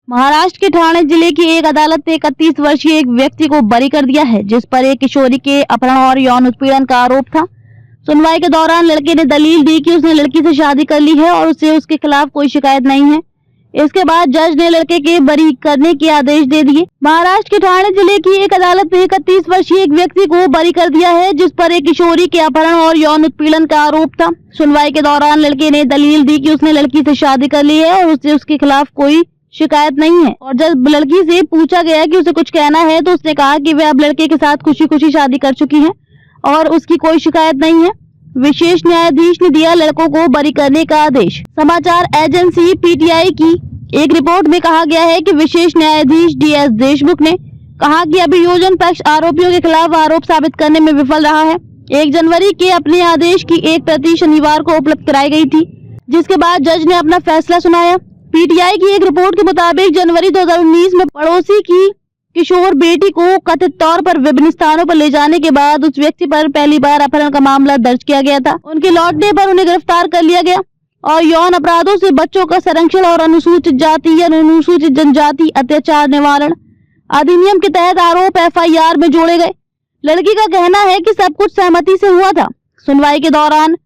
महाराष्ट्र के ठाणे जिले की एक अदालत ने 31 वर्षीय एक व्यक्ति को बरी कर दिया है, जिस पर एक किशोरी के अपहरण और यौन उत्पीड़न का आरोप था। सुनवाई के दौरान लड़के ने दलील दी कि उसने लड़की से शादी कर ली है और उसे उसके खिलाफ कोई शिकायत नहीं है। इसके बाद जज ने लड़के के बरी करने के आदेश दे दिए। महाराष्ट्र के ठाणे जिले की एक अदालत ने 31 वर्षीय एक व्यक्ति को बरी कर दिया है, जिस पर एक किशोरी के अपहरण और यौन उत्पीड़न का आरोप था। सुनवाई के दौरान लड़के ने दलील दी कि उसने लड़की से शादी कर ली है और उसे उसके खिलाफ कोई शिकायत नहीं है। और जब लड़की से पूछा गया कि उसे कुछ कहना है तो उसने कहा कि वह अब लड़के के साथ खुशी खुशी शादी कर चुकी है और उसकी कोई शिकायत नहीं है। विशेष न्यायाधीश ने दिया लड़कों को बरी करने का आदेश। समाचार एजेंसी पीटीआई की एक रिपोर्ट में कहा गया है कि विशेष न्यायाधीश डीएस देशमुख ने कहा कि अभियोजन पक्ष आरोपियों के खिलाफ आरोप साबित करने में विफल रहा है। 1 जनवरी के अपने आदेश की एक प्रति शनिवार को उपलब्ध कराई गई थी, जिसके बाद जज ने अपना फैसला सुनाया। पीटीआई की एक रिपोर्ट के मुताबिक जनवरी 2019 में पड़ोसी की किशोर बेटी को कथित तौर पर विभिन्न स्थानों पर ले जाने के बाद उस व्यक्ति पर पहली बार अपहरण का मामला दर्ज किया गया था। उनके लौटने पर उन्हें गिरफ्तार कर लिया गया और यौन अपराधों से बच्चों का संरक्षण और अनुसूचित जाति या अनुसूचित जनजाति अत्याचार निवारण अधिनियम के तहत आरोप एफआईआर में जोड़े गए। लड़की का कहना है कि सब कुछ सहमति से हुआ था। सुनवाई के दौरान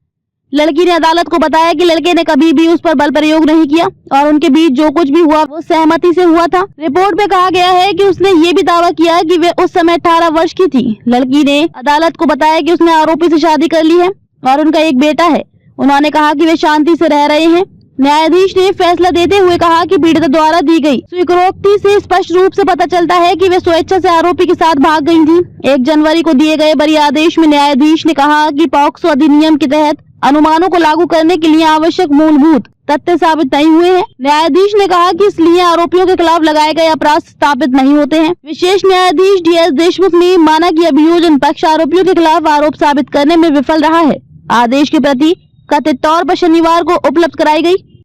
लड़की ने अदालत को बताया कि लड़के ने कभी भी उस पर बल प्रयोग नहीं किया और उनके बीच जो कुछ भी हुआ वो सहमति से हुआ था। रिपोर्ट में कहा गया है कि उसने ये भी दावा किया कि वे उस समय 18 वर्ष की थी। लड़की ने अदालत को बताया कि उसने आरोपी से शादी कर ली है और उनका एक बेटा है। उन्होंने कहा कि वे शांति से रह रहे हैं। न्यायाधीश ने फैसला देते हुए कहा कि पीड़िता द्वारा दी गई स्वीकारोक्ति से स्पष्ट रूप से पता चलता है कि वे स्वेच्छा से आरोपी के साथ भाग गई थी। 1 जनवरी को दिए गए बरी आदेश में न्यायाधीश ने कहा कि पॉक्सो अधिनियम के तहत अनुमानों को लागू करने के लिए आवश्यक मूलभूत तथ्य साबित नहीं हुए हैं। न्यायाधीश ने कहा कि इसलिए आरोपियों के खिलाफ लगाए गए अपराध स्थापित नहीं होते हैं। विशेष न्यायाधीश डीएस देशमुख ने माना कि अभियोजन पक्ष आरोपियों के खिलाफ आरोप साबित करने में विफल रहा है। आदेश की प्रति कथित तौर पर शनिवार को उपलब्ध कराई गई।